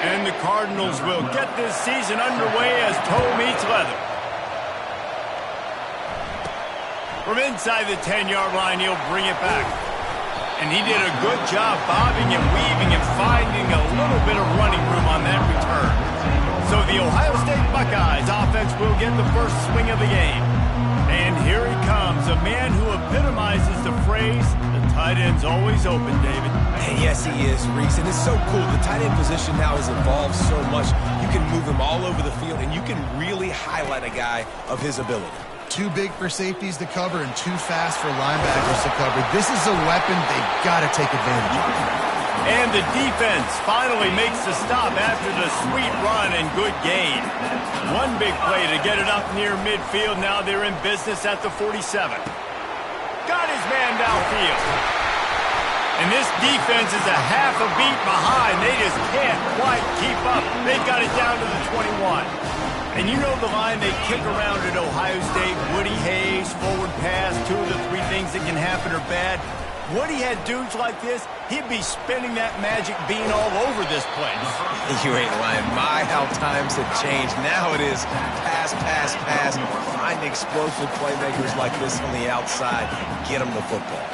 And the Cardinals will get this season underway as toe meets leather. From inside the 10-yard line, he'll bring it back. And he did a good job bobbing and weaving and finding a little bit of running room on that return. So the Ohio State Buckeyes offense will get the first swing of the game. And here he comes, a man who epitomizes the phrase, the tight end's always open, David. And yes, he is, Reese. And it's so cool. The tight end position now has evolved so much. You can move him all over the field, and you can really highlight a guy of his ability. Too big for safeties to cover and too fast for linebackers to cover. This is a weapon they've got to take advantage of. And the defense finally makes the stop after the sweet run and good gain. One big play to get it up near midfield. Now they're in business at the 47. Got his man downfield. And this defense is a half a beat behind. They just can't quite keep up. They've got it down to the 21. And you know the line they kick around at Ohio State, Woody Hayes, forward pass, 2 of the 3 things that can happen are bad. Woody had dudes like this, he'd be spinning that magic bean all over this place. You ain't lying. My, how times have changed. Now it is pass, pass, pass. Find explosive playmakers like this on the outside. Get them the football.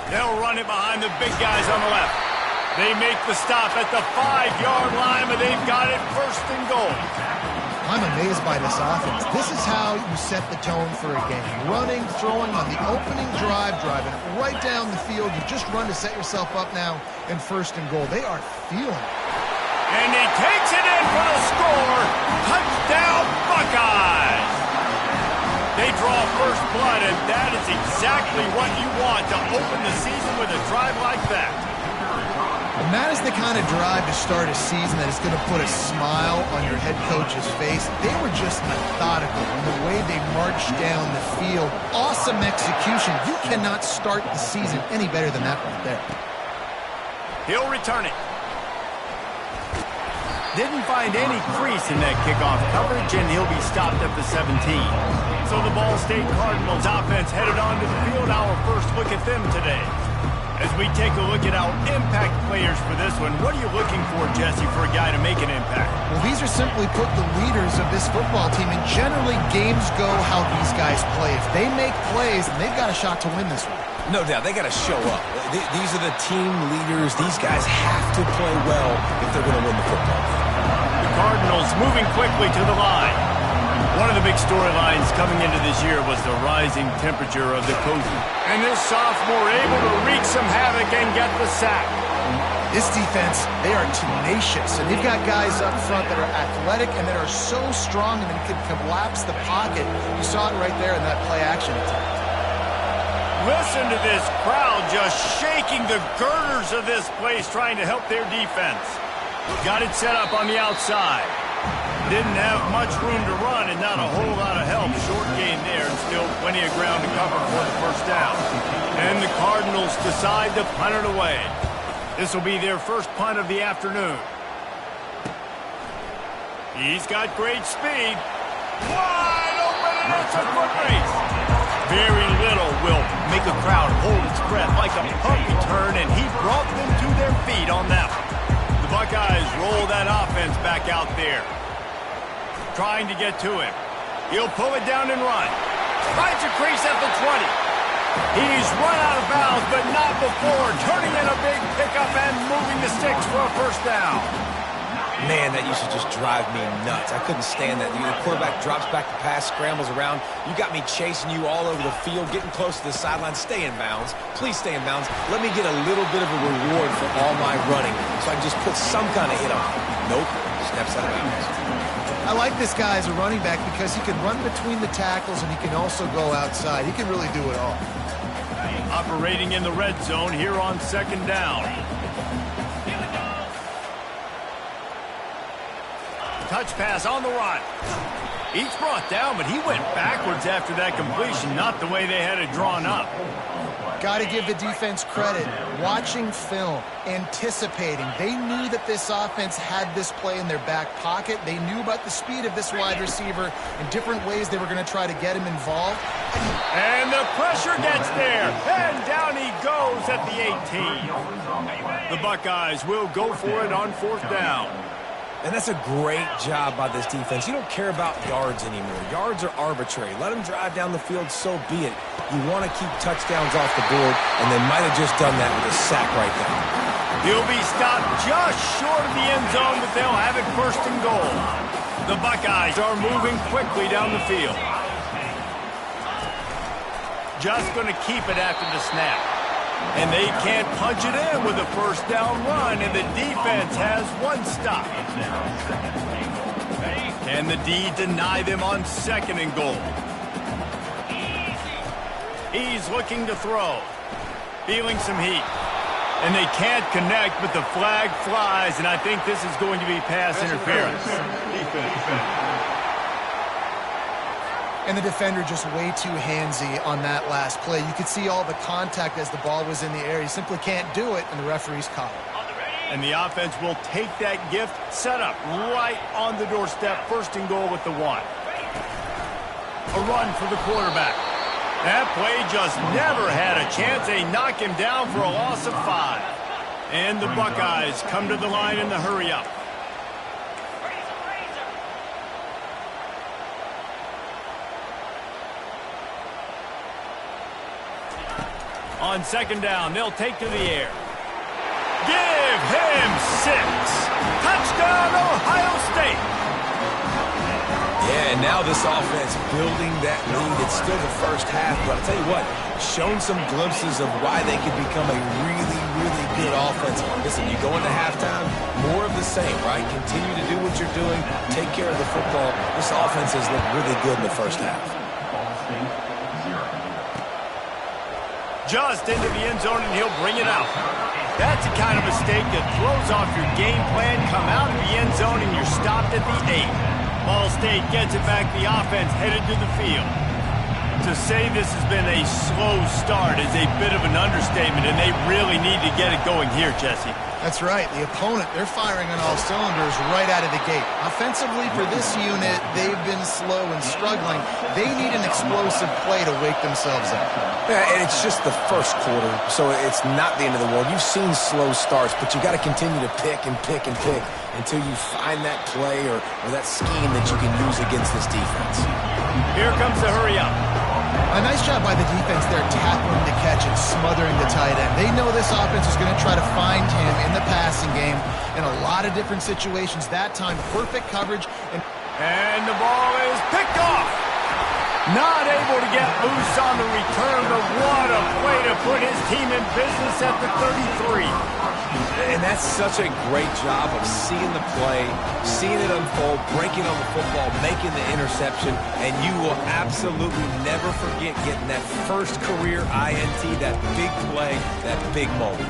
They'll run it behind the big guys on the left. They make the stop at the 5-yard line, but they've got it first and goal. I'm amazed by this offense. This is how you set the tone for a game. Running, throwing on the opening drive, driving it right down the field. You just run to set yourself up now in first and goal. They are feeling it. And he takes it in for the score. Touchdown, Buckeyes! They draw first blood, and that is exactly what you want to open the season with a drive like that. And that is the kind of drive to start a season that is going to put a smile on your head coach's face. They were just methodical in the way they marched down the field. Awesome execution. You cannot start the season any better than that right there. He'll return it. Didn't find any crease in that kickoff coverage, and he'll be stopped at the 17. So the Ball State Cardinals offense headed onto the field. Our first look at them today. As we take a look at our impact players for this one, what are you looking for, Jesse, for a guy to make an impact? Well, these are simply put the leaders of this football team, and generally games go how these guys play. If they make plays, then they've got a shot to win this one. No doubt, they got to show up. These are the team leaders. These guys have to play well if they're going to win the football game. The Cardinals moving quickly to the line. One of the big storylines coming into this year was the rising temperature of the coaching. And this sophomore able to wreak some havoc and get the sack. This defense, they are tenacious, and they've got guys up front that are athletic and that are so strong and can collapse the pocket. You saw it right there in that play-action attempt. Listen to this crowd just shaking the girders of this place, trying to help their defense. Got it set up on the outside. Didn't have much room to run and not a whole lot of help. Short gain there and still plenty of ground to cover for the first down. And the Cardinals decide to punt it away. This will be their first punt of the afternoon. He's got great speed. Wide open, and it's a foot race. Very little will make a crowd hold its breath like a punt return, and he brought them to their feet on that one. The Buckeyes roll that offense back out there. Trying to get to him. He'll pull it down and run. Finds a crease at the 20. He's run out of bounds, but not before turning in a big pickup and moving the sticks for a first down. Man, that used to just drive me nuts. I couldn't stand that. The quarterback drops back to pass, scrambles around. You got me chasing you all over the field, getting close to the sideline. Stay in bounds. Please stay in bounds. Let me get a little bit of a reward for all my running so I can just put some kind of hit on him. Nope. Steps out of bounds. I like this guy as a running back because he can run between the tackles and he can also go outside. He can really do it all. Operating in the red zone here on second down. Touch pass on the run. He's brought down, but he went backwards after that completion, not the way they had it drawn up. Got to give the defense credit. Watching film, anticipating. They knew that this offense had this play in their back pocket. They knew about the speed of this wide receiver and different ways they were going to try to get him involved. And the pressure gets there. And down he goes at the 18. The Buckeyes will go for it on 4th down. And that's a great job by this defense. You don't care about yards anymore. Yards are arbitrary. Let them drive down the field, so be it. You want to keep touchdowns off the board, and they might have just done that with a sack right there. He'll be stopped just short of the end zone, but they'll have it 1st and goal. The Buckeyes are moving quickly down the field. Just going to keep it after the snap. And they can't punch it in with a 1st down run, and the defense has 1 stop. Can the D deny them on 2nd and goal? He's looking to throw. Feeling some heat. And they can't connect, but the flag flies, and I think this is going to be pass interference. And the defender just way too handsy on that last play. You could see all the contact as the ball was in the air. He simply can't do it, and the referee's caught it. And the offense will take that gift, set up right on the doorstep, 1st and goal with the 1. A run for the quarterback. That play just never had a chance. They knock him down for a loss of 5. And the Buckeyes come to the line in the hurry-up. On 2nd down, they'll take to the air. Give him 6. Touchdown, Ohio State. Yeah, and now this offense building that lead. It's still the 1st half, but I'll tell you what, shown some glimpses of why they could become a really, really good offense. Listen, you go into halftime, more of the same, right? Continue to do what you're doing, take care of the football. This offense has looked really good in the 1st half. Just into the end zone, and he'll bring it out. That's the kind of mistake that throws off your game plan. Come out of the end zone, and you're stopped at the 8. Ball State gets it back. The offense headed to the field. To say this has been a slow start is a bit of an understatement, and they really need to get it going here, Jesse. That's right. The opponent, they're firing on all cylinders right out of the gate. Offensively, for this unit, they've been slow and struggling. They need an explosive play to wake themselves up. Yeah, and it's just the 1st quarter, so it's not the end of the world. You've seen slow starts, but you got to continue to pick and pick and pick until you find that play or that scheme that you can use against this defense. Here comes the hurry-up. A nice job by the defense there, tackling the catch and smothering the tight end. They know this offense is going to try to find him in the passing game in a lot of different situations. That time, perfect coverage. And the ball is picked off. Not able to get loose on the return, but what a play to put his team in business at the 33. And that's such a great job of seeing the play, seeing it unfold, breaking on the football, making the interception, and you will absolutely never forget getting that 1st career INT, that big play, that big moment.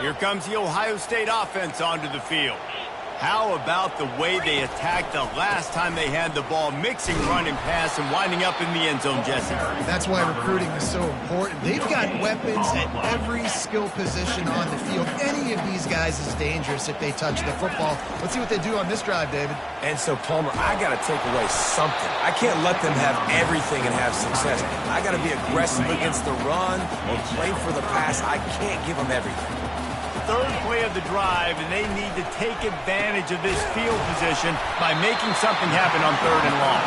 Here comes the Ohio State offense onto the field. How about the way they attacked the last time they had the ball, mixing run and pass and winding up in the end zone, Jesse? That's why recruiting is so important. They've got weapons at every skill position on the field. Any of these guys is dangerous if they touch the football. Let's see what they do on this drive, David. And so, Palmer, I got to take away something. I can't let them have everything and have success. I got to be aggressive against the run or play for the pass. I can't give them everything. 3rd play of the drive, and they need to take advantage of this field position by making something happen on 3rd and long.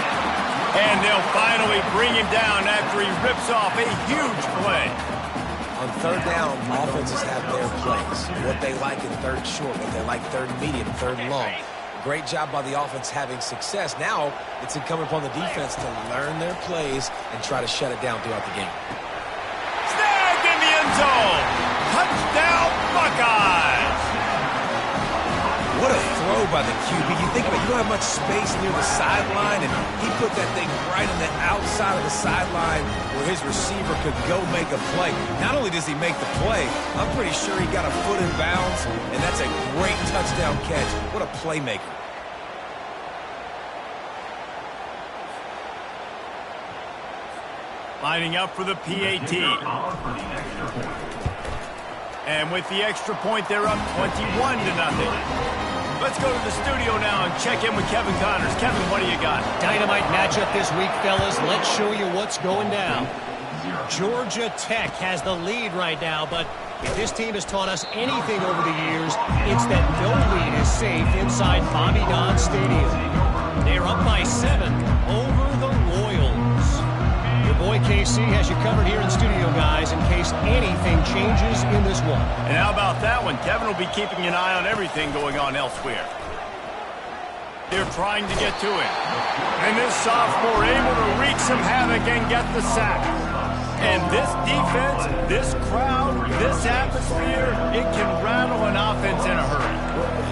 And they'll finally bring him down after he rips off a huge play. On 3rd down, offenses have their plays. What they like in 3rd short, what they like 3rd medium, 3rd long. Great job by the offense having success. Now it's incumbent upon the defense to learn their plays and try to shut it down throughout the game. Snagged in the end zone. Touchdown, Buckeyes! What a throw by the QB. You think about it, you don't have much space near the sideline, and he put that thing right on the outside of the sideline where his receiver could go make a play. Not only does he make the play, I'm pretty sure he got a foot in bounds, and that's a great touchdown catch. What a playmaker. Lining up for the PAT. And with the extra point, they're up 21-0. Let's go to the studio now and check in with Kevin Connors. Kevin, what do you got? Dynamite matchup this week, fellas. Let's show you what's going down. Georgia Tech has the lead right now, but if this team has taught us anything over the years, it's that no lead is safe inside Bobby Dodd Stadium. They're up by 7 over the Royals. Your boy KC has you covered here in studio, guys, in case anything changes in this one. And how about that one? Kevin will be keeping an eye on everything going on elsewhere. They're trying to get to it. And this sophomore able to wreak some havoc and get the sack. And this defense, this crowd, this atmosphere, it can rattle an offense in a hurry.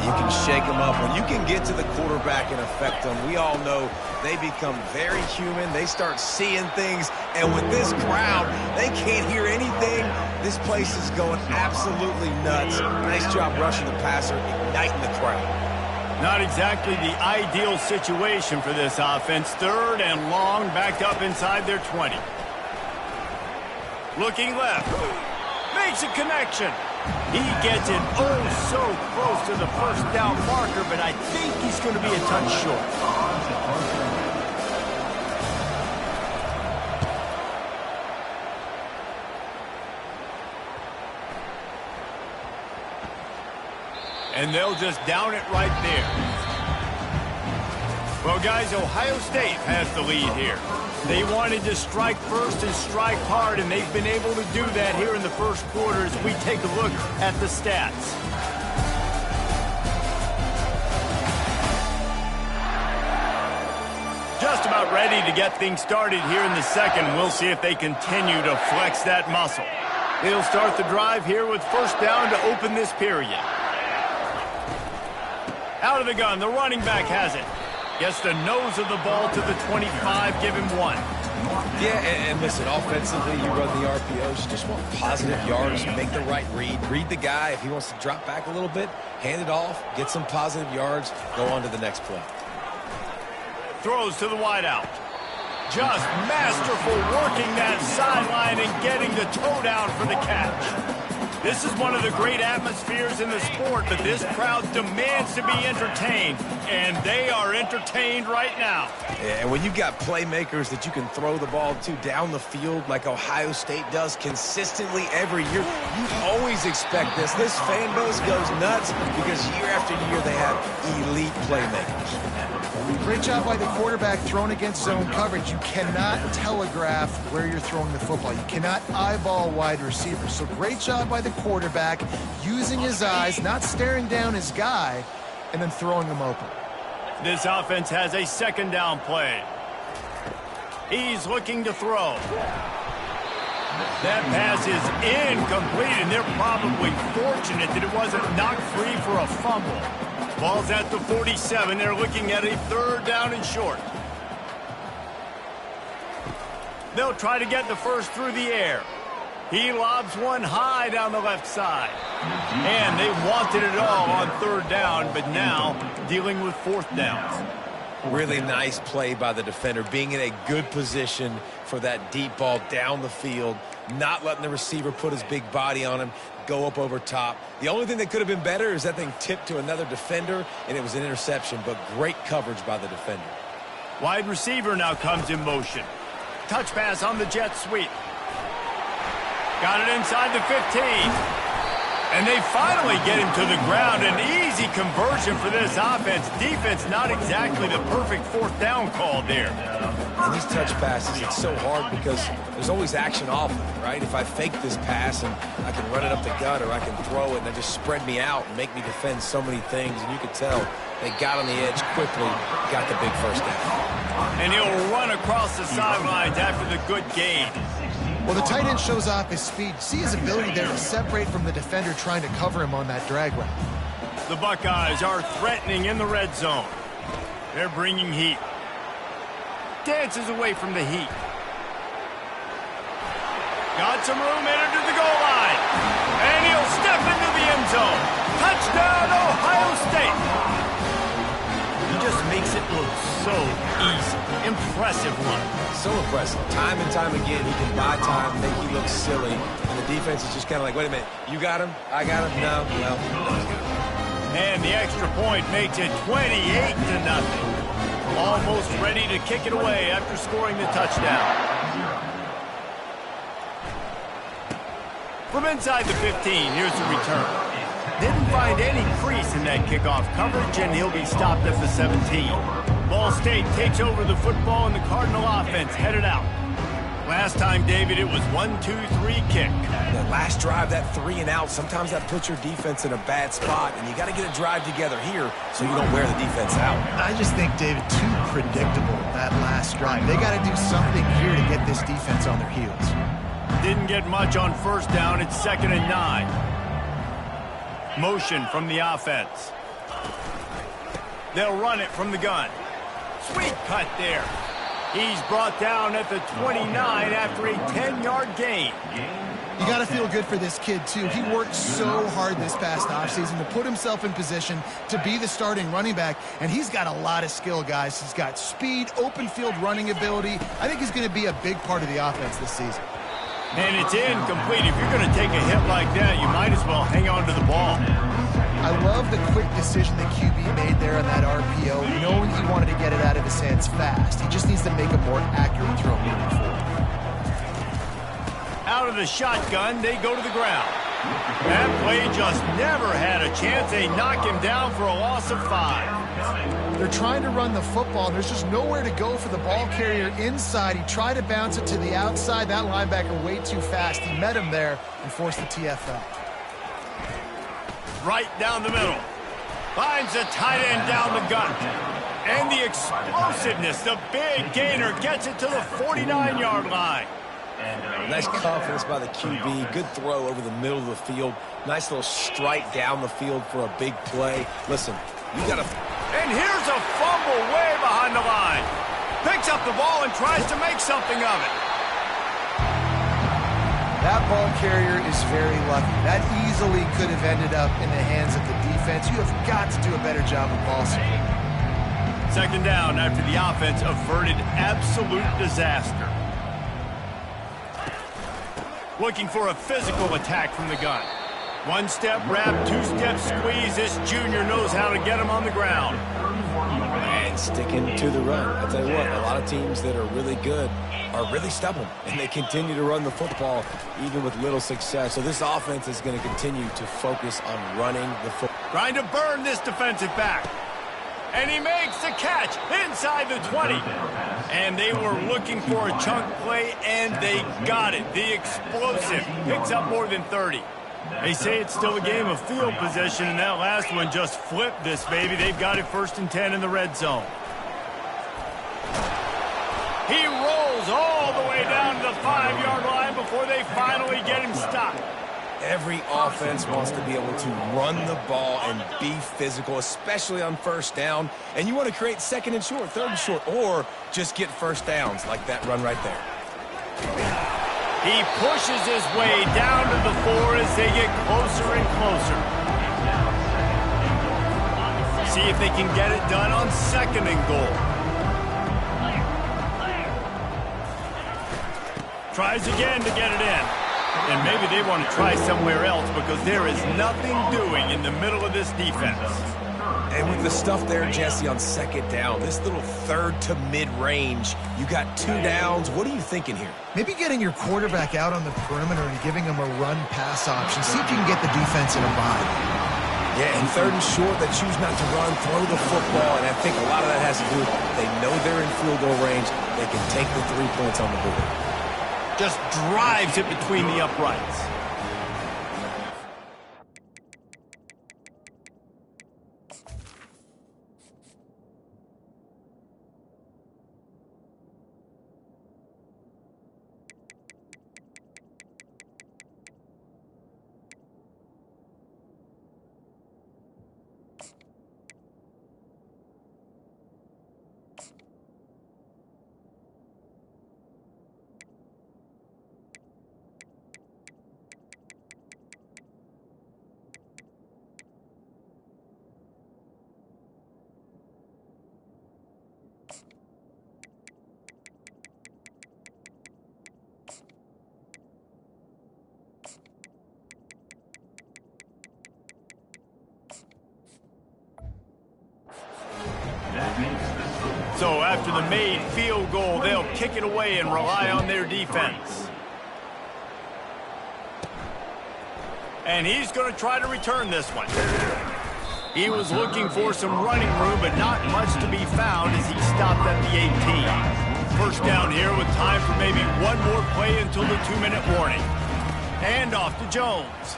You can shake them up. When you can get to the quarterback and affect them, we all know they become very human. They start seeing things. And with this crowd, they can't hear anything. This place is going absolutely nuts. Nice job rushing the passer, igniting the crowd. Not exactly the ideal situation for this offense. 3rd and long, backed up inside their 20. Looking left. Makes a connection. He gets it oh so close to the first down marker, but I think he's going to be a touch short. And they'll just down it right there. Well, guys, Ohio State has the lead here. They wanted to strike first and strike hard, and they've been able to do that here in the first quarter as we take a look at the stats. Just about ready to get things started here in the second. We'll see if they continue to flex that muscle. They'll start the drive here with first down to open this period. Out of the gun, the running back has it. Gets the nose of the ball to the 25, give him 1. Yeah, and listen, offensively, you run the RPOs, you just want positive yards, make the right read the guy. If he wants to drop back a little bit, hand it off, get some positive yards, go on to the next play. Throws to the wideout. Just masterful working that sideline and getting the toe down for the catch. This is one of the great atmospheres in the sport, but this crowd demands to be entertained, and they are entertained right now. Yeah, and when you've got playmakers that you can throw the ball to down the field like Ohio State does consistently every year, you always expect this. This fan base goes nuts because year after year they have elite playmakers. Great job by the quarterback throwing against zone coverage. You cannot telegraph where you're throwing the football. You cannot eyeball wide receivers. So great job by the quarterback using his eyes, not staring down his guy, and then throwing him open. This offense has a second down play. He's looking to throw. That pass is incomplete, and they're probably fortunate that it wasn't knocked free for a fumble. Ball's at the 47. They're looking at a 3rd down and short. They'll try to get the first through the air. He lobs one high down the left side. And they wanted it all on 3rd down, but now dealing with 4th downs. Really nice play by the defender, being in a good position for that deep ball down the field, not letting the receiver put his big body on him, go up over top. The only thing that could have been better is that thing tipped to another defender, and it was an interception, but great coverage by the defender. Wide receiver now comes in motion. Touch pass on the jet sweep. Got it inside the 15. And they finally get him to the ground. An easy conversion for this offense. Defense not exactly the perfect 4th down call there. And these touch passes, it's so hard because there's always action off of it, right? If I fake this pass and I can run it up the gut, or I can throw it and they just spread me out and make me defend so many things. And you could tell they got on the edge quickly, got the big first down. And he'll run across the sidelines after the good gain. Well, the tight end shows off his speed. See his ability there to separate from the defender trying to cover him on that drag route. The Buckeyes are threatening in the red zone. They're bringing heat. Dances away from the heat. Got some room, entered to the goal line. And he'll step into the end zone. Touchdown, Ohio State. He just makes it look so easy. Impressive one. So impressive. Time and time again, he can buy time, make you look silly. And the defense is just kind of like, wait a minute, you got him? I got him? No. Well, and the extra point makes it 28-0. Almost ready to kick it away after scoring the touchdown. From inside the 15, here's the return. Didn't find any crease in that kickoff coverage, and he'll be stopped at the 17. Ball State takes over the football, and the Cardinal offense headed out. Last time, David, it was 1-2-3 kick. The last drive, that 3 and out, sometimes that puts your defense in a bad spot, and you got to get a drive together here so you don't wear the defense out. I just think, David, too predictable that last drive. They got to do something here to get this defense on their heels. Didn't get much on first down. It's 2nd and 9. Motion from the offense. They'll run it from the gun. Sweet cut there. He's brought down at the 29 after a 10-yard gain. You got to feel good for this kid, too. He worked so hard this past offseason to put himself in position to be the starting running back, and he's got a lot of skill, guys. He's got speed, open field running ability. I think he's going to be a big part of the offense this season. And it's incomplete. If you're going to take a hit like that, you might as well hang on to the ball. I love the quick decision the QB made there on that RPO, knowing he wanted to get it out of his hands fast. He just needs to make a more accurate throw moving forward. Out of the shotgun, they go to the ground. That play just never had a chance. They knock him down for a loss of 5. They're trying to run the football, and there's just nowhere to go for the ball carrier inside. He tried to bounce it to the outside. That linebacker way too fast. He met him there and forced the TFL. Right down the middle. Finds a tight end down the gut. And the explosiveness, the big gainer, gets it to the 49-yard line. Nice confidence by the QB. Good throw over the middle of the field. Nice little strike down the field for a big play. Listen, you got to... And here's a fumble way behind the line. Picks up the ball and tries to make something of it. That ball carrier is very lucky. That easily could have ended up in the hands of the defense. You have got to do a better job of ball security. 2nd down after the offense averted absolute disaster. Looking for a physical attack from the gun. 1-step wrap, 2-step squeeze. This junior knows how to get him on the ground. And sticking to the run. I'll tell you what, a lot of teams that are really good are really stubborn, and they continue to run the football even with little success. So this offense is going to continue to focus on running the football. Trying to burn this defensive back. And he makes the catch inside the 20. And they were looking for a chunk play, and they got it. The explosive picks up more than 30. They say it's still a game of field position, and that last one just flipped this baby. They've got it 1st and 10 in the red zone. He rolls all the way down to the 5-yard line before they finally get him stopped. Every offense wants to be able to run the ball and be physical, especially on first down. And you want to create 2nd and short, 3rd and short, or just get first downs like that run right there. He pushes his way down to the 4 as they get closer and closer. See if they can get it done on 2nd and goal. Tries again to get it in. And maybe they want to try somewhere else because there is nothing doing in the middle of this defense. And with the stuff there, Jesse, on 2nd down, this little 3rd to mid-range, you got 2 downs. What are you thinking here? Maybe getting your quarterback out on the perimeter and giving him a run-pass option. See if you can get the defense in a bind. Yeah, and 3rd and short, they choose not to run, throw the football, and I think a lot of that has to do with they know they're in field goal range. They can take the 3 points on the board. Just drives it between the uprights. So after the made field goal, they'll kick it away and rely on their defense. And he's going to try to return this one. He was looking for some running room, but not much to be found as he stopped at the 18. First down here with time for maybe one more play until the 2-minute warning. And off to Jones.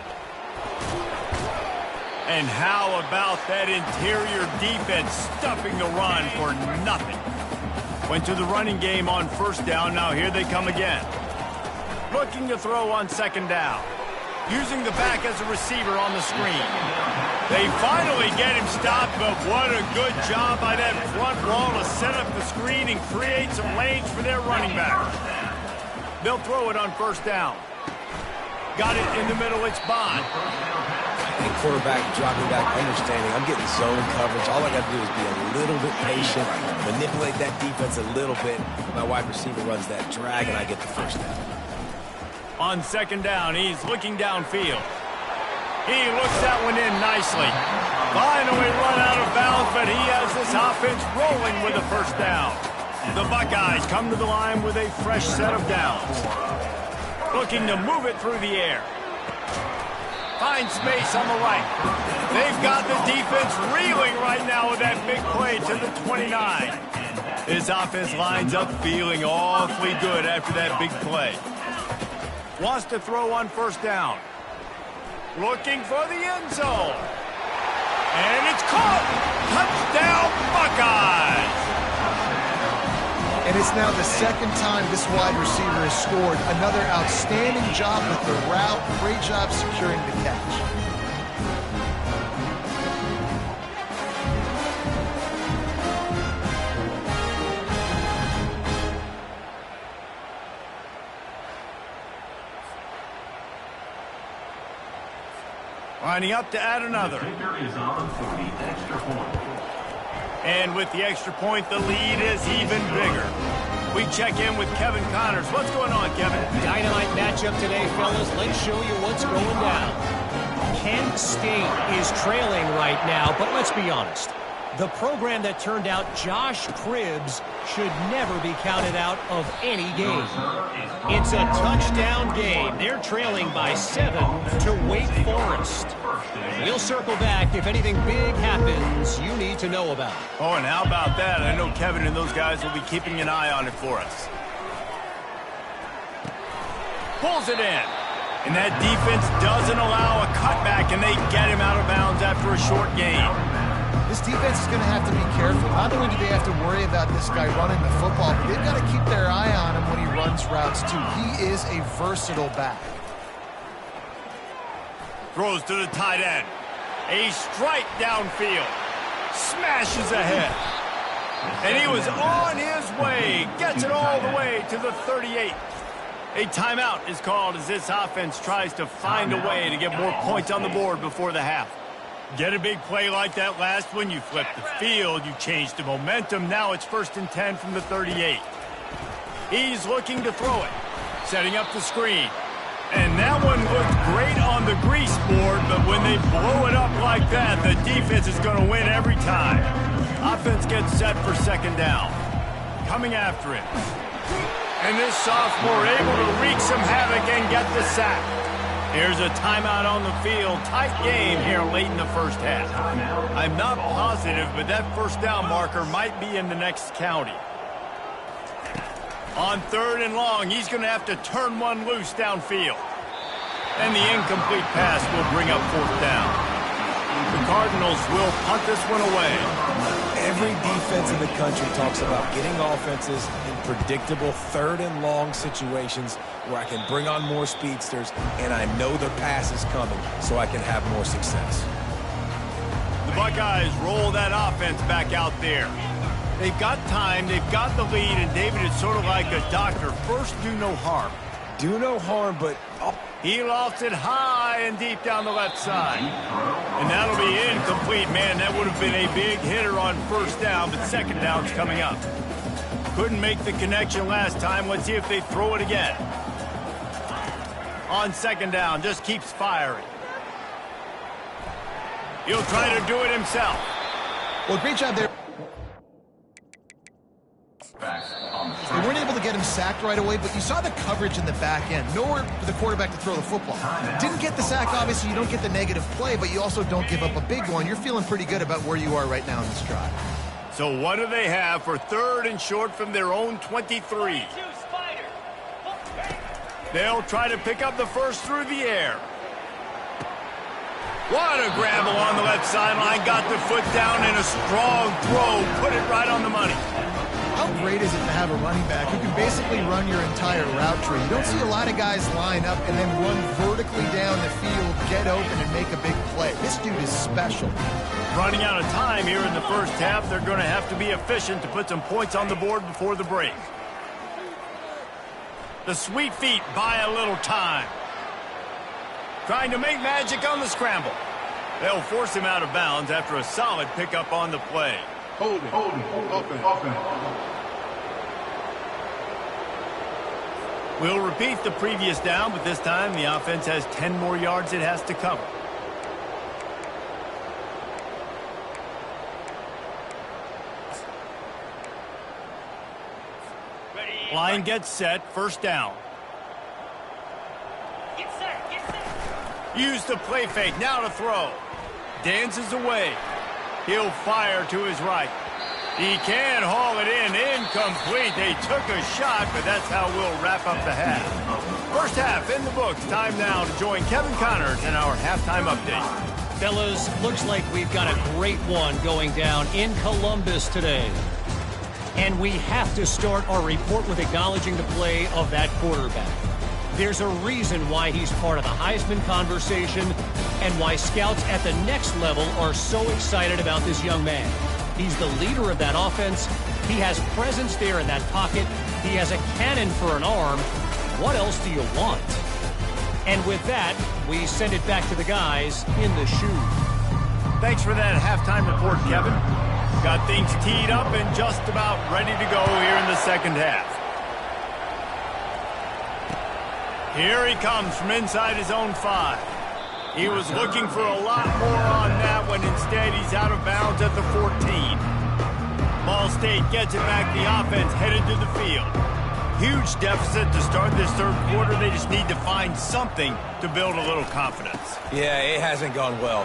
And how about that interior defense stuffing the run for nothing? Went to the running game on first down. Now here they come again. Looking to throw on second down. Using the back as a receiver on the screen. They finally get him stopped, but what a good job by that front wall to set up the screen and create some lanes for their running back. They'll throw it on first down. Got it in the middle, it's Bond. And quarterback dropping back, understanding I'm getting zone coverage. All I got to do is be a little bit patient, manipulate that defense a little bit. My wide receiver runs that drag, and I get the first down. On second down, he's looking downfield. He looks that one in nicely. Finally run out of bounds, but he has this offense rolling with a first down. The Buckeyes come to the line with a fresh set of downs. Looking to move it through the air. Find space on the right. They've got the defense reeling right now with that big play to the 29. His offense lines up feeling awfully good after that big play. Wants to throw on first down. Looking for the end zone. And it's caught. Touchdown, Buckeyes. And it's now the second time this wide receiver has scored. Another outstanding job with the route. Great job securing the catch. Lining up to add another. And with the extra point, the lead is even bigger. We check in with Kevin Connors. What's going on, Kevin? Dynamite matchup today, fellas. Let's show you what's going down. Kent State is trailing right now, but let's be honest. The program that turned out Josh Cribbs should never be counted out of any game. It's a touchdown game. They're trailing by 7 to Wake Forest. We'll circle back if anything big happens you need to know about. Oh, and how about that? I know Kevin and those guys will be keeping an eye on it for us. Pulls it in. And that defense doesn't allow a cutback, and they get him out of bounds after a short gain. This defense is going to have to be careful. Not only do they have to worry about this guy running the football, but they've got to keep their eye on him when he runs routes, too. He is a versatile back. Throws to the tight end. A strike downfield. Smashes ahead. And he was on his way. Gets it all the way to the 38. A timeout is called as this offense tries to find a way to get more points on the board before the half. Get a big play like that last one, you flip the field, you change the momentum. Now it's 1st and 10 from the 38. He's looking to throw it. Setting up the screen. And that one looked great on the grease board, but when they blow it up like that, the defense is going to win every time. Offense gets set for second down. Coming after him. And this sophomore able to wreak some havoc and get the sack. Here's a timeout on the field. Tight game here late in the first half. I'm not positive, but that first down marker might be in the next county. On 3rd and long, he's going to have to turn one loose downfield. And the incomplete pass will bring up 4th down. The Cardinals will punt this one away. Every defense in the country talks about getting offenses in predictable 3rd and long situations where I can bring on more speedsters and I know the pass is coming so I can have more success. The Buckeyes roll that offense back out there. They've got time, they've got the lead, and David is sort of like a doctor. First, do no harm. Do no harm, but... He lofts it high and deep down the left side. And that'll be incomplete. Man, that would have been a big hitter on first down, but second down's coming up. Couldn't make the connection last time. Let's see if they throw it again. On second down, just keeps firing. He'll try to do it himself. Well, great job there. They weren't able to get him sacked right away, but you saw the coverage in the back end. Nowhere for the quarterback to throw the football. Didn't get the sack, obviously. You don't get the negative play, but you also don't give up a big one. You're feeling pretty good about where you are right now in this drive. So what do they have for 3rd and short from their own 23? They'll try to pick up the first through the air. What a grab along the left sideline. Got the foot down and a strong throw. Put it right on the money. How great is it to have a running back who can basically run your entire route tree? You don't see a lot of guys line up and then run vertically down the field, get open, and make a big play. This dude is special. Running out of time here in the first half. They're going to have to be efficient to put some points on the board before the break. The sweet feet buy a little time. Trying to make magic on the scramble. They'll force him out of bounds after a solid pickup on the play. Hold it, open. We'll repeat the previous down, but this time the offense has 10 more yards it has to cover. Line gets set, first down. Use the play fake, now to throw. Dances away. He'll fire to his right. He can haul it in, incomplete. They took a shot, but that's how we'll wrap up the half. First half in the books. Time now to join Kevin Connors in our halftime update. Fellas, looks like we've got a great one going down in Columbus today. And we have to start our report with acknowledging the play of that quarterback. There's a reason why he's part of the Heisman conversation and why scouts at the next level are so excited about this young man. He's the leader of that offense. He has presence there in that pocket. He has a cannon for an arm. What else do you want? And with that, we send it back to the guys in the shoe. Thanks for that halftime report, Kevin. Got things teed up and just about ready to go here in the second half. Here he comes from inside his own 5. He was looking for a lot more on that when instead he's out of bounds at the 14. Ball State gets it back. The offense headed to the field. Huge deficit to start this third quarter. They just need to find something to build a little confidence. Yeah, it hasn't gone well.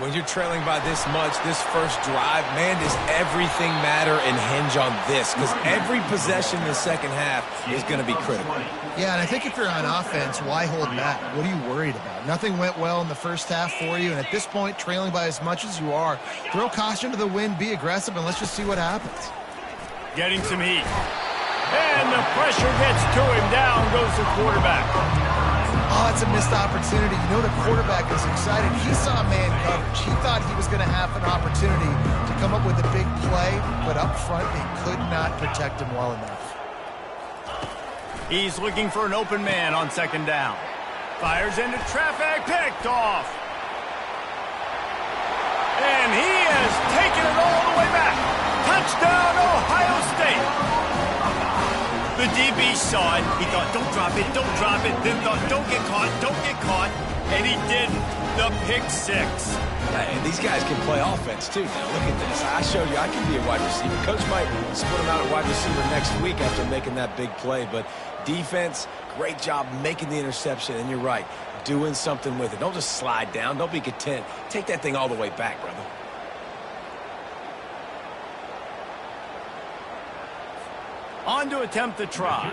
When you're trailing by this much, this first drive, man, does everything matter and hinge on this? Because every possession in the second half is going to be critical. Yeah, and I think if you're on offense, why hold back? What are you worried about? Nothing went well in the first half for you, and at this point, trailing by as much as you are, throw caution to the wind, be aggressive, and let's just see what happens. Getting some heat. And the pressure gets to him. Down goes the quarterback. Oh, that's a missed opportunity. You know the quarterback is excited. He saw man coverage. He thought he was going to have an opportunity to come up with a big play, but up front, they could not protect him well enough. He's looking for an open man on second down. Fires into traffic, picked off. And he has taken it all the way back. Touchdown, Ohio State. The DB saw it. He thought, don't drop it, don't drop it. Then thought, don't get caught. And he didn't. The pick 6. And these guys can play offense, too. Now, look at this. I showed you I can be a wide receiver. Coach might split him out at wide receiver next week after making that big play. But defense, great job making the interception. And you're right, doing something with it. Don't just slide down. Don't be content. Take that thing all the way back, brother. On to attempt the try.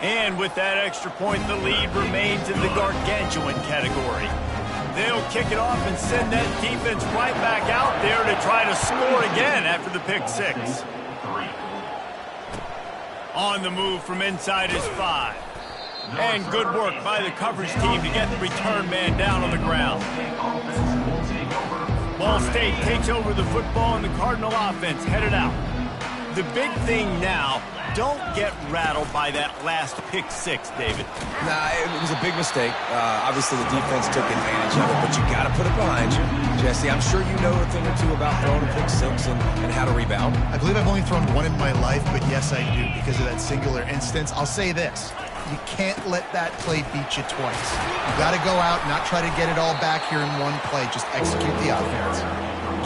And with that extra point, the lead remains in the gargantuan category. They'll kick it off and send that defense right back out there to try to score again after the pick 6. On the move from inside his 5. And good work by the coverage team to get the return man down on the ground. Ball State takes over the football and the Cardinal offense headed out. The big thing now, don't get rattled by that last pick 6, David. Nah, it was a big mistake. Obviously, the defense took advantage of it, but you got to put it behind you. Jesse, I'm sure you know a thing or two about throwing a pick 6 and how to rebound. I believe I've only thrown one in my life, but yes, I do because of that singular instance. I'll say this. You can't let that play beat you twice. You got to go out and not try to get it all back here in one play. Just execute the offense.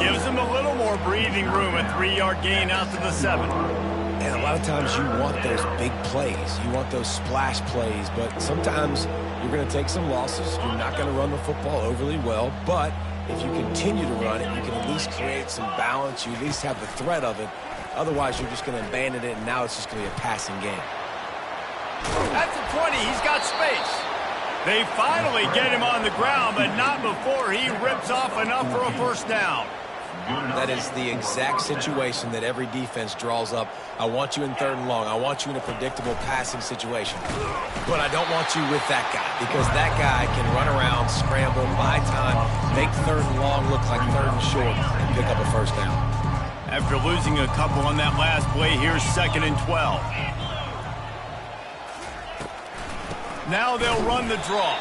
Gives him a little more breathing room, a 3-yard gain out to the 7. And a lot of times you want those big plays. You want those splash plays, but sometimes you're going to take some losses. You're not going to run the football overly well, but if you continue to run it, you can at least create some balance. You at least have the threat of it. Otherwise, you're just going to abandon it, and now it's just going to be a passing game. At the 20, he's got space. They finally get him on the ground, but not before he rips off enough for a first down. That is the exact situation that every defense draws up. I want you in 3rd and long. I want you in a predictable passing situation. But I don't want you with that guy, because that guy can run around, scramble, buy time, make 3rd and long look like 3rd and short, and pick up a first down. After losing a couple on that last play, here's 2nd and 12. Now they'll run the draw.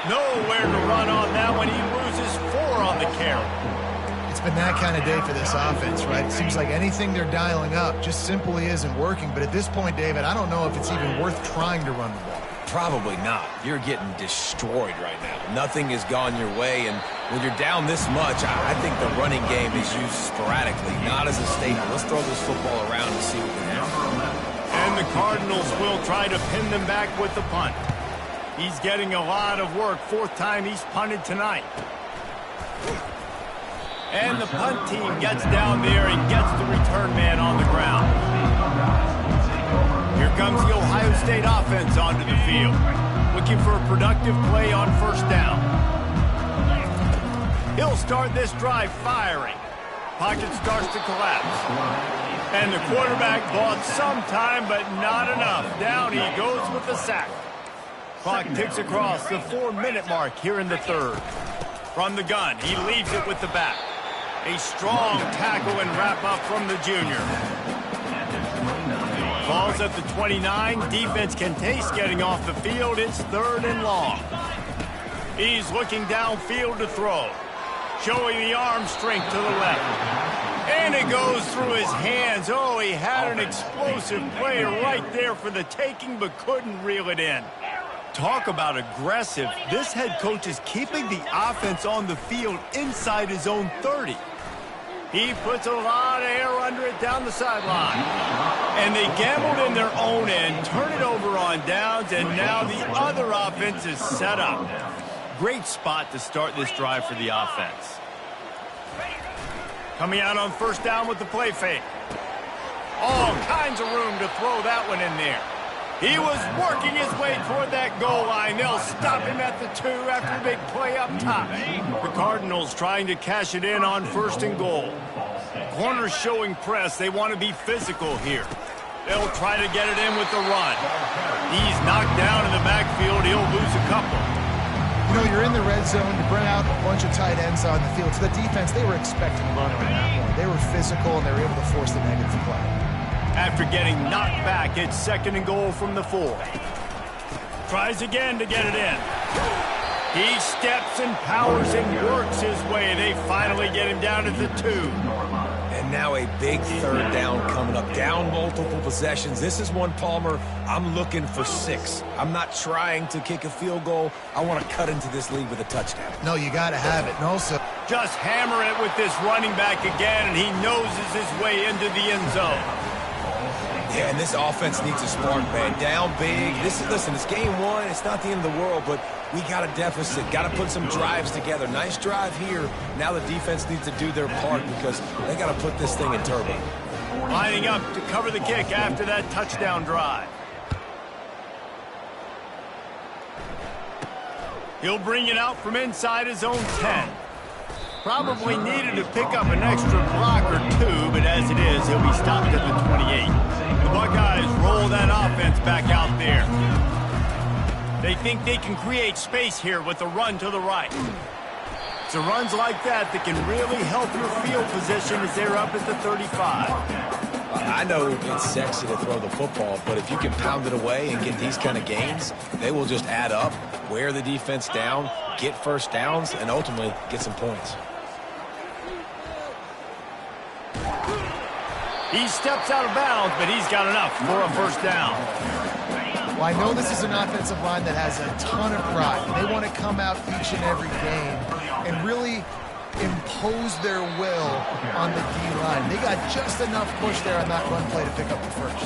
Nowhere to run on that one. He loses 4 on the carry. It's been that kind of day for this offense, right? It seems like anything they're dialing up just simply isn't working. But at this point, David, I don't know if it's even worth trying to run the ball. Probably not. You're getting destroyed right now. Nothing has gone your way, and when you're down this much, I think the running game is used sporadically, not as a staple. Let's throw this football around and see what can happen. And the Cardinals will try to pin them back with the punt. He's getting a lot of work. 4th time he's punted tonight. And the punt team gets down there and gets the return man on the ground. Here comes the Ohio State offense onto the field, looking for a productive play on 1st down. He'll start this drive firing. Pocket starts to collapse. And the quarterback bought some time, but not enough. Down he goes with the sack. Clock ticks across the 4-minute mark here in the 3rd. From the gun, he leaves it with the back. A strong tackle and wrap-up from the junior. Ball's at the 29. Defense can taste getting off the field. It's 3rd and long. He's looking downfield to throw. Showing the arm strength to the left. And it goes through his hands. Oh, he had an explosive play right there for the taking, but couldn't reel it in. Talk about aggressive. This head coach is keeping the offense on the field inside his own 30. He puts a lot of air under it down the sideline. And they gambled in their own end, turn it over on downs, and now the other offense is set up. Great spot to start this drive for the offense. Coming out on 1st down with the play fake. All kinds of room to throw that one in there. He was working his way toward that goal line. They'll stop him at the 2 after a big play up top. The Cardinals trying to cash it in on 1st and goal. Corners showing press. They want to be physical here. They'll try to get it in with the run. He's knocked down in the backfield. He'll lose a couple. You know, you're in the red zone. You bring out a bunch of tight ends on the field. So the defense, they were expecting a run on that one. They were physical, and they were able to force the negative play. After getting knocked back, it's 2nd and goal from the 4. Tries again to get it in. He steps and powers and works his way. They finally get him down at the 2. And now a big 3rd down coming up. Down multiple possessions. This is one, Palmer, I'm looking for 6. I'm not trying to kick a field goal. I want to cut into this lead with a touchdown. No, you got to have it. And also, just hammer it with this running back again, and he noses his way into the end zone. Yeah, and this offense needs a spark, man. Down big. Listen, it's game 1. It's not the end of the world, but we got a deficit. Got to put some drives together. Nice drive here. Now the defense needs to do their part because they got to put this thing in turbo. Lining up to cover the kick after that touchdown drive. He'll bring it out from inside his own 10. Probably needed to pick up an extra block or 2, but as it is, he'll be stopped at the 28. The Buckeyes roll that offense back out there. They think they can create space here with a run to the right. It's the runs like that that can really help your field position as they're up at the 35. I know it's sexy to throw the football, but if you can pound it away and get these kind of gains, they will just add up, wear the defense down, get first downs, and ultimately get some points. He steps out of bounds, but he's got enough for a first down. well, I know this is an offensive line that has a ton of pride. They want to come out each and every game and really impose their will on the D-line. They got just enough push there on that run play to pick up the first.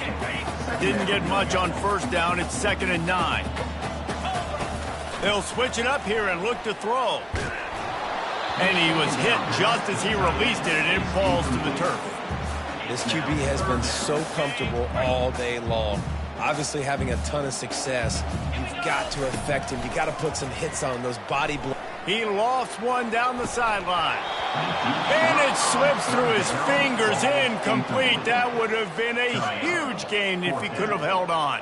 Didn't get much on first down. It's 2nd and 9. They'll switch it up here and look to throw. And he was hit just as he released it, and it falls to the turf. This QB has been so comfortable all day long. Obviously having a ton of success. You've got to affect him. You got to put some hits on those body blows. He lofts one down the sideline. And it slips through his fingers, incomplete. That would have been a huge gain if he could have held on.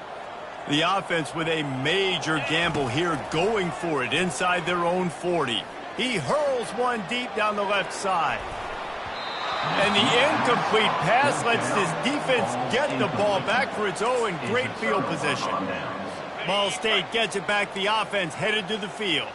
The offense with a major gamble here, going for it inside their own 40. He hurls one deep down the left side. And the incomplete pass lets this defense get the ball back for its own in great field position. Ball State gets it back. The offense headed to the field.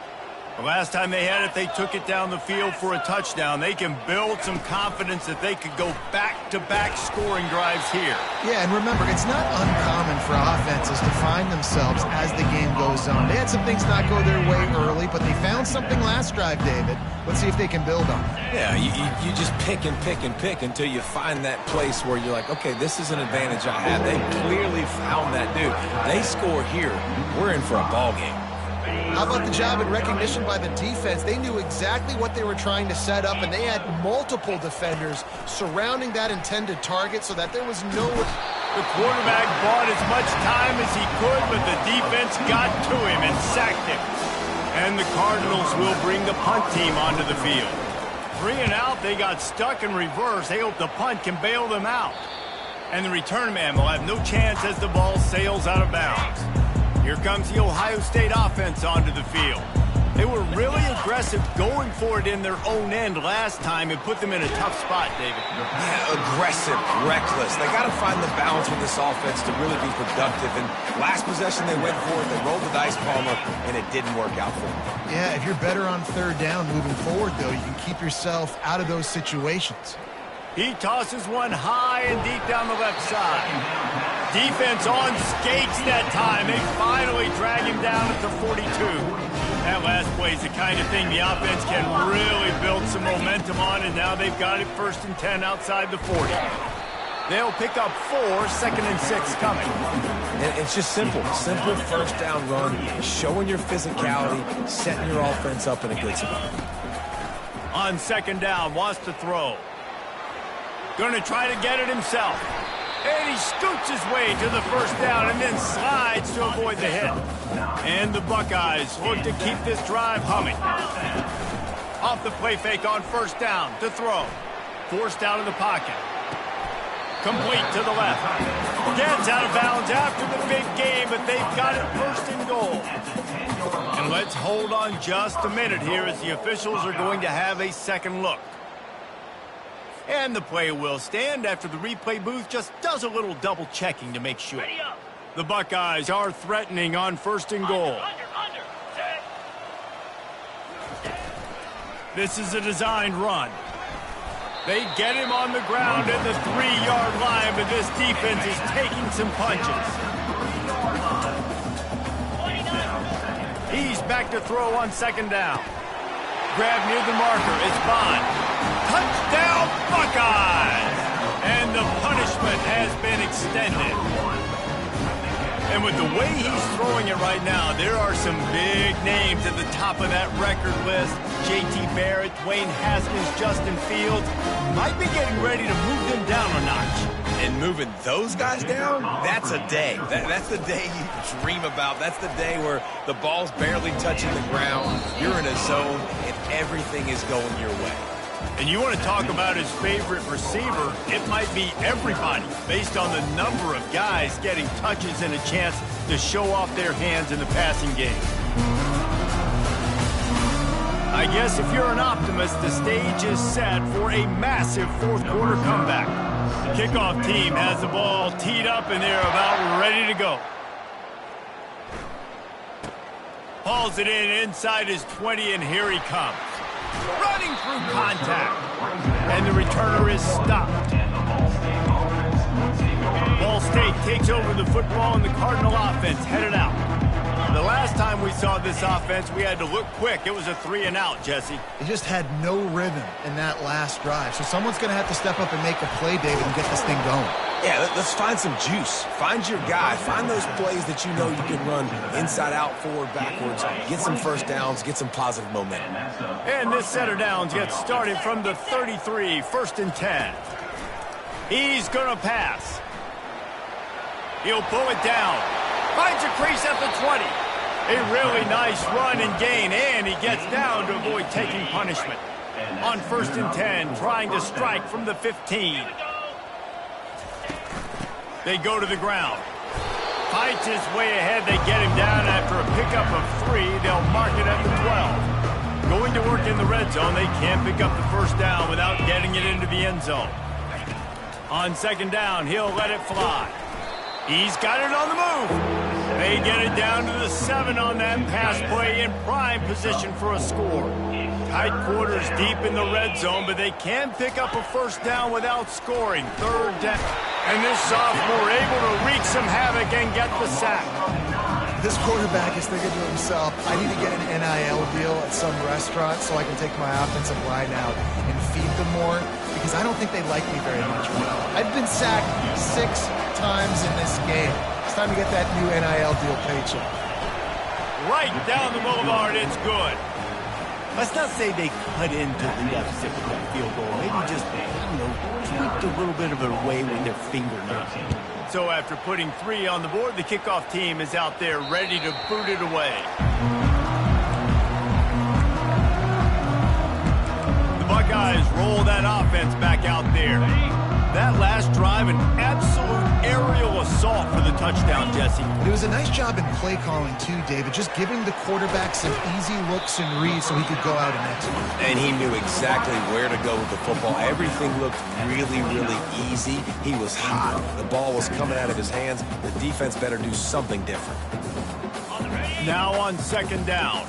The last time they had it, they took it down the field for a touchdown. They can build some confidence that they could go back-to-back scoring drives here. Yeah, and remember, it's not uncommon for offenses to find themselves as the game goes on. They had some things not go their way early, but they found something last drive, David. Let's see if they can build on it. Yeah, you just pick and pick and pick until you find that place where you're like, okay, this is an advantage I have. They clearly found that, dude. They score here, we're in for a ball game. How about the job and recognition by the defense? They knew exactly what they were trying to set up, and they had multiple defenders surrounding that intended target so that there was no... The quarterback bought as much time as he could, but the defense got to him and sacked him. And the Cardinals will bring the punt team onto the field. 3 and out, they got stuck in reverse. They hope the punt can bail them out. And the return man will have no chance as the ball sails out of bounds. Here comes the Ohio State offense onto the field. They were really aggressive going for it in their own end last time and put them in a tough spot, David. Yeah, aggressive, reckless. They got to find the balance with this offense to really be productive. And last possession they went for it, they rolled the dice, Palmer, and it didn't work out for them. Yeah, if you're better on 3rd down moving forward, though, you can keep yourself out of those situations. He tosses one high and deep down the left side. Defense on skates that time. They finally drag him down at the 42. That last play is the kind of thing the offense can really build some momentum on, and now they've got it 1st and 10 outside the 40. They'll pick up 4, 2nd and 6 coming. And it's just simple 1st down run, showing your physicality, setting your offense up in a good spot. On 2nd down, wants to throw. Going to try to get it himself. And he scoots his way to the 1st down and then slides to avoid the hit. And the Buckeyes look to keep this drive humming. Off the play fake on 1st down to throw. Forced out of the pocket. Complete to the left. Gets out of bounds after the big game, but they've got it 1st and goal. And let's hold on just a minute here as the officials are going to have a second look. And the play will stand after the replay booth just does a little double checking to make sure. The Buckeyes are threatening on 1st and goal. This is a designed run. They get him on the ground at the 3-yard line, but this defense is taking some punches. He's back to throw on 2nd down. Grab near the marker. It's Bond. Touchdown, Buckeyes! And the punishment has been extended. And with the way he's throwing it right now, there are some big names at the top of that record list. J.T. Barrett, Dwayne Haskins, Justin Fields might be getting ready to move them down a notch. And moving those guys down, that's a day. That's the day you dream about. That's the day where the ball's barely touching the ground. You're in a zone, and everything is going your way. And you want to talk about his favorite receiver, it might be everybody based on the number of guys getting touches and a chance to show off their hands in the passing game. I guess if you're an optimist, the stage is set for a massive 4th quarter comeback. The kickoff team has the ball teed up and they're about ready to go. Hauls it in inside his 20, and here he comes. Running through contact. And the returner is stopped. Ball State takes over the football, and the Cardinal offense headed out. the last time we saw this offense, we had to look quick. It was a 3-and-out, Jesse. They just had no rhythm in that last drive. So someone's going to have to step up and make a play, David, and get this thing going. Yeah, let's find some juice. Find your guy. Find those plays that you know you can run inside out, forward, backwards. Get some first downs. Get some positive momentum. And this set of downs gets started from the 33, 1st and 10. He's going to pass. He'll pull it down. Finds a crease at the 20. A really nice run and gain, and he gets down to avoid taking punishment. On 1st and 10, trying to strike from the 15. They go to the ground. Fights his way ahead. They get him down after a pickup of 3. They'll mark it at the 12. Going to work in the red zone. They can't pick up the first down without getting it into the end zone. On 2nd down, he'll let it fly. He's got it on the move. They get it down to the 7 on that pass play in prime position for a score. Tight quarters deep in the red zone, but they can pick up a first down without scoring. 3rd down. And this sophomore able to wreak some havoc and get the sack. This quarterback is thinking to himself, I need to get an NIL deal at some restaurant so I can take my offensive line out and feed them more, because I don't think they like me very much right now. I've been sacked 6 times in this game. It's time to get that new NIL deal paycheck. Right down the boulevard, it's good. Let's not say they cut into the deficit with that field goal. Maybe just, tweaked a little bit of it away with their fingernails. So after putting 3 on the board, the kickoff team is out there ready to boot it away. The Buckeyes roll that offense back out there. That last drive, an absolute aerial assault for the touchdown, Jesse. It was a nice job in play calling, too, David, just giving the quarterback some easy looks and reads so he could go out and execute. And he knew exactly where to go with the football. Everything looked really, really easy. He was hot. The ball was coming out of his hands. The defense better do something different. Now on 2nd down.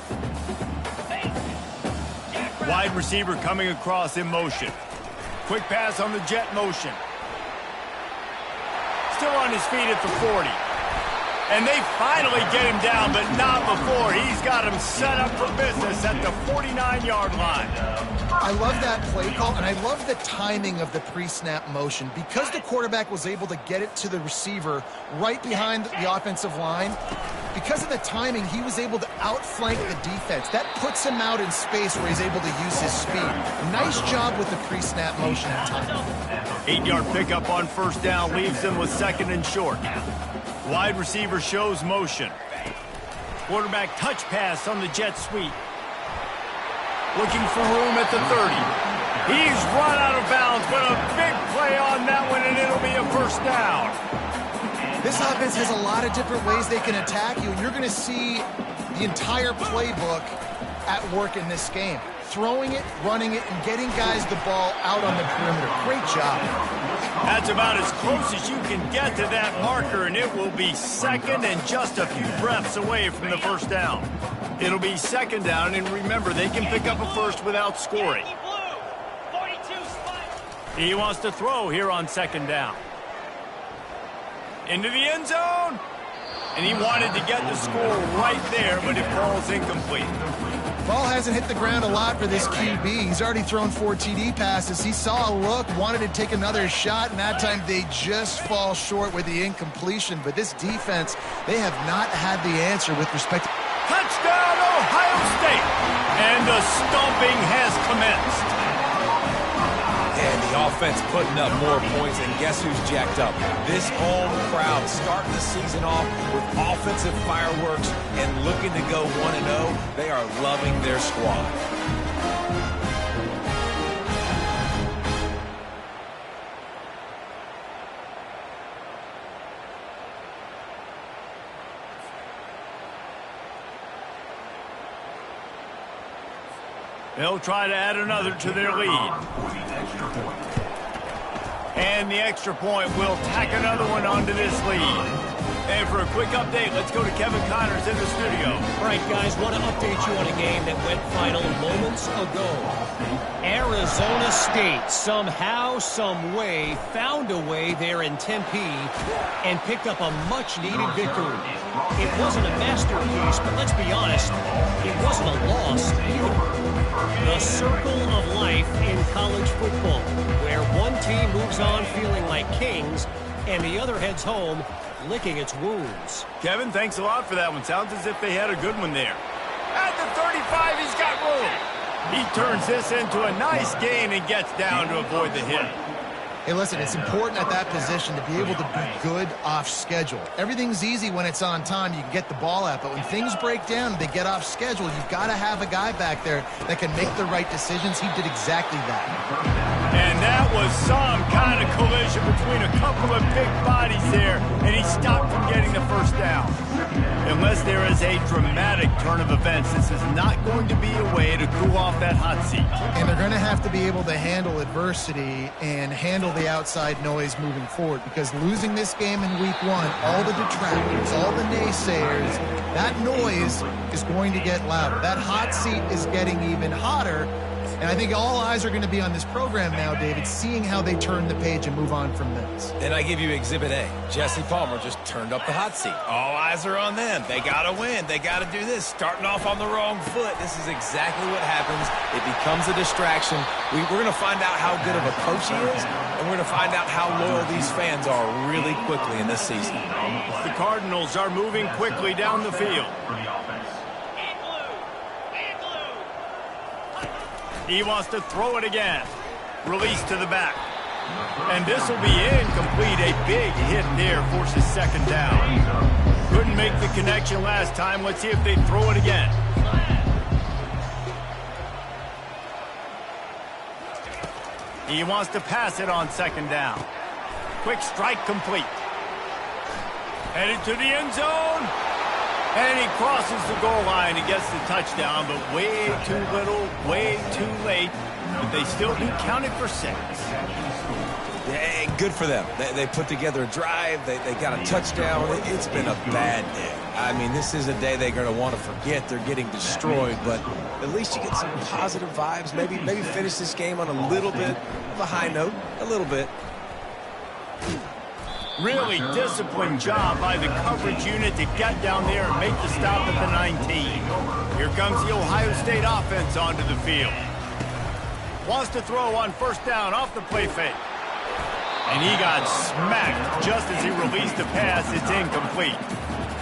Wide receiver coming across in motion. Quick pass on the jet motion. Still on his feet at the 40. And they finally get him down, but not before. He's got him set up for business at the 49-yard line. I love that play call, and I love the timing of the pre-snap motion. Because the quarterback was able to get it to the receiver right behind the offensive line, because of the timing, he was able to outflank the defense. That puts him out in space where he's able to use his speed. Nice job with the pre-snap motion and timing. 8-yard pickup on 1st down leaves them with 2nd and short. Wide receiver shows motion. Quarterback touch pass on the jet sweep. Looking for room at the 30. He's run out of bounds, but a big play on that one, and it'll be a first down. This offense has a lot of different ways they can attack you, and you're going to see the entire playbook at work in this game. Throwing it, running it, and getting guys the ball out on the perimeter. Great job. That's about as close as you can get to that marker, and it will be 2nd and just a few breaths away from the first down. It'll be 2nd down, and remember, they can pick up a first without scoring. He wants to throw here on 2nd down. Into the end zone. And he wanted to get the score right there, but it falls incomplete. Ball hasn't hit the ground a lot for this QB. He's already thrown 4 TD passes. He saw a look, wanted to take another shot, and that time they just fall short with the incompletion. But this defense, they have not had the answer with respect to... Touchdown, Ohio State! And the stomping has commenced. And the offense putting up more points, and guess who's jacked up? This home crowd starting the season off with offensive fireworks and looking to go 1-0. They are loving their squad. They'll try to add another to their lead. And the extra point will tack another one onto this lead. And for a quick update, let's go to Kevin Connors in the studio. All right, guys, want to update you on a game that went final moments ago. Arizona State somehow, some way, found a way there in Tempe and picked up a much-needed victory. It wasn't a masterpiece, but let's be honest, it wasn't a loss either. The circle of life in college football, where one team moves on feeling like kings and the other heads home licking its wounds. Kevin, thanks a lot for that one. Sounds as if they had a good one there. At the 35, he's got room. He turns this into a nice gain and gets down to avoid the hit. Hey, listen, it's important at that position to be able to be good off schedule. Everything's easy when it's on time. You can get the ball out. But when things break down and they get off schedule, you've got to have a guy back there that can make the right decisions. He did exactly that. And that was some kind of collision between a couple of big bodies there, and he stopped from getting the first down. Unless there is a dramatic turn of events, this is not going to be a way to cool off that hot seat. And they're going to have to be able to handle adversity and handle the outside noise moving forward, because losing this game in week one, all the detractors, all the naysayers, that noise is going to get louder. That hot seat is getting even hotter. And I think all eyes are going to be on this program now, David, seeing how they turn the page and move on from this. And I give you Exhibit A. Jesse Palmer just turned up the hot seat. All eyes are on them. They got to win. They got to do this. Starting off on the wrong foot. This is exactly what happens. It becomes a distraction. We're going to find out how good of a coach he is, and we're going to find out how loyal these fans are really quickly in this season. The Cardinals are moving quickly down the field. He wants to throw it again. Release to the back. And this will be incomplete. A big hit there forces second down. Couldn't make the connection last time. Let's see if they throw it again. He wants to pass it on second down. Quick strike complete. Headed to the end zone. And he crosses the goal line and gets the touchdown, but way too little, way too late. But they still do count it for 6. Yeah, good for them. They put together a drive. They got a touchdown. It's been a bad day. I mean, this is a day they're going to want to forget. They're getting destroyed, but at least you get some positive vibes. Maybe finish this game on a little bit of a high note, a little bit. Really disciplined job by the coverage unit to get down there and make the stop at the 19. Here comes the Ohio State offense onto the field. Wants to throw on first down off the play fake. And he got smacked just as he released the pass. It's incomplete.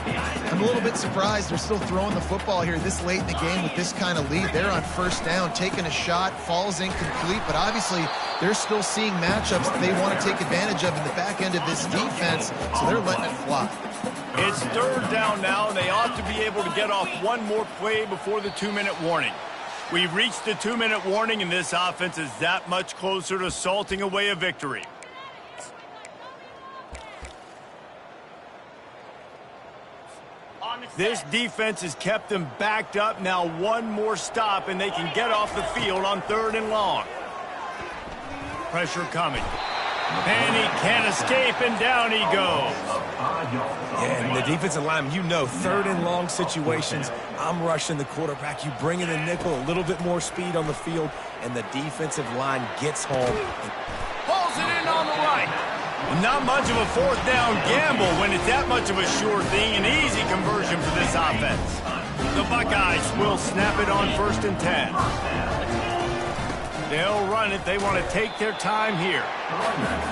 I'm a little bit surprised they're still throwing the football here this late in the game with this kind of lead. They're on first down, taking a shot, falls incomplete, but obviously they're still seeing matchups that they want to take advantage of in the back end of this defense, so they're letting it fly. It's third down now, and they ought to be able to get off one more play before the 2-minute warning. We've reached the 2-minute warning, and this offense is that much closer to salting away a victory. This defense has kept them backed up. Now one more stop, and they can get off the field on 3rd and long. Pressure coming. And he can't escape, and down he goes. Yeah, and the defensive lineman, 3rd and long situations, I'm rushing the quarterback. You bring in the nickel, a little bit more speed on the field, and the defensive line gets home. Pulls it in on the right. Not much of a 4th down gamble when it's that much of a sure thing. An easy conversion for this offense. The Buckeyes will snap it on 1st and 10. They'll run it. They want to take their time here.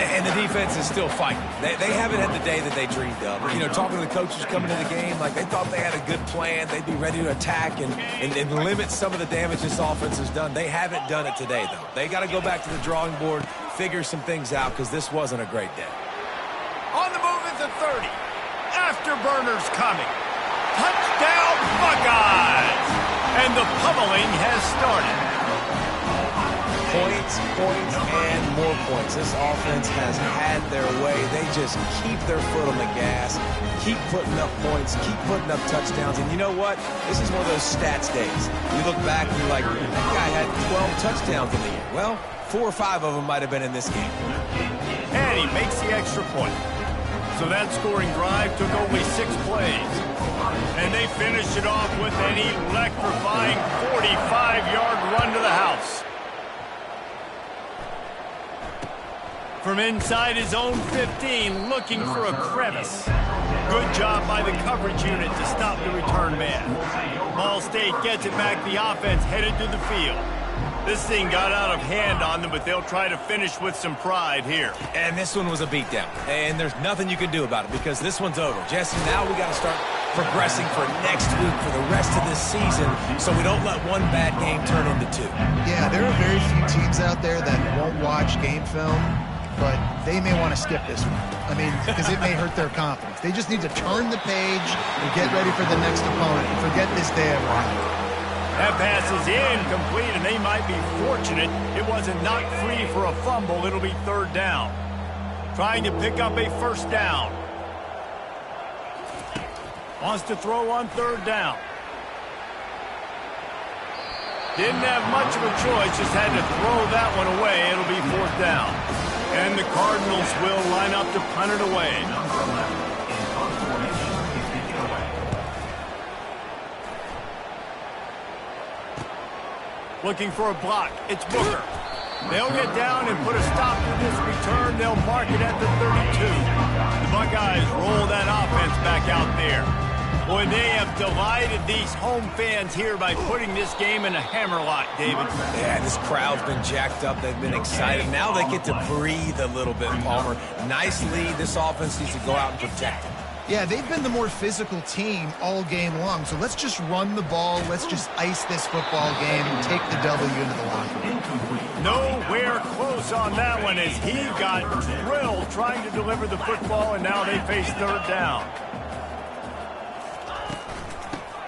And the defense is still fighting. They haven't had the day that they dreamed of. Talking to the coaches coming into the game, like they thought they had a good plan. They'd be ready to attack and limit some of the damage this offense has done. They haven't done it today, though. They got to go back to the drawing board, figure some things out, because this wasn't a great day. On the move at the 30. Afterburners coming. Touchdown Buckeyes! And the pummeling has started. Points, and more points. This offense has had their way. They just keep their foot on the gas, keep putting up points, keep putting up touchdowns. And you know what? This is one of those stats days. You look back and you're like, that guy had 12 touchdowns in the year. Well, 4 or 5 of them might have been in this game. And he makes the extra point. So that scoring drive took only 6 plays. And they finished it off with an electrifying 45-yard run to the house. From inside his own 15, looking for a crevice. Good job by the coverage unit to stop the return man. Ball State gets it back. The offense headed to the field. This thing got out of hand on them, but they'll try to finish with some pride here. And this one was a beatdown. And there's nothing you can do about it because this one's over. Jesse, now we got to start progressing for next week for the rest of this season so we don't let one bad game turn into 2. Yeah, there are very few teams out there that won't watch game film, but they may want to skip this one. I mean, because it may hurt their confidence. They just need to turn the page and get ready for the next opponent and forget this day of life. That pass is incomplete, and they might be fortunate it wasn't knocked free for a fumble. It'll be 3rd down. Trying to pick up a 1st down. Wants to throw on 3rd down. Didn't have much of a choice, just had to throw that one away. It'll be 4th down. And the Cardinals will line up to punt it away. Looking for a block. It's Booker. They'll get down and put a stop to this return. They'll mark it at the 32. The Buckeyes roll that offense back out there. Boy, they have delighted these home fans here by putting this game in a hammerlock, David. Yeah, this crowd's been jacked up. They've been excited. Now they get to breathe a little bit, Palmer. Nice lead. This offense needs to go out and protect it. Yeah, they've been the more physical team all game long. So let's just run the ball. Let's just ice this football game and take the W into the locker room. Nowhere close on that one as he got drilled trying to deliver the football, and now they face 3rd down.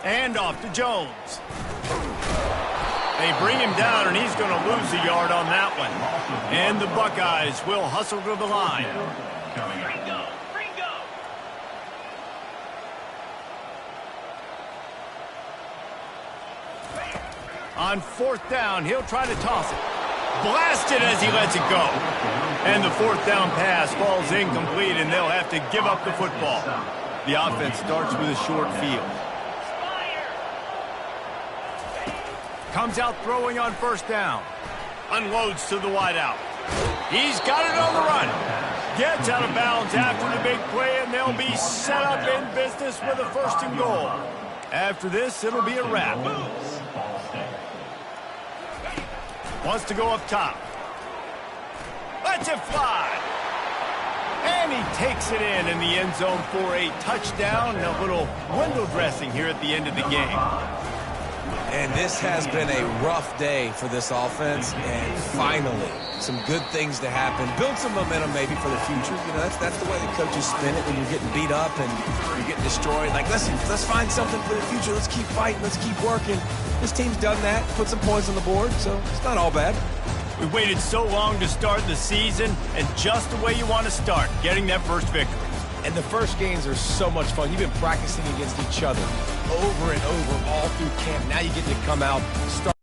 And off to Jones. They bring him down, and he's going to lose a yard on that one. And the Buckeyes will hustle to the line. On 4th down, he'll try to toss it. Blasted as he lets it go. And the 4th down pass falls incomplete, and they'll have to give up the football. The offense starts with a short field. Comes out throwing on 1st down. Unloads to the wideout. He's got it on the run. Gets out of bounds after the big play, and they'll be set up in business with a 1st and goal. After this, it'll be a wrap. Wants to go up top. Lets it fly. And he takes it in the end zone for a touchdown and a little window dressing here at the end of the game. And this has been a rough day for this offense, and finally, some good things to happen. Build some momentum maybe for the future. You know, that's the way the coaches spin it when you're getting beat up and you're getting destroyed. Like, listen, let's find something for the future. Let's keep fighting. Let's keep working. This team's done that, put some points on the board, so it's not all bad. We waited so long to start the season, and just the way you want to start, getting that first victory. And the first games are so much fun. You've been practicing against each other over and over all through camp. Now you get to come out, start.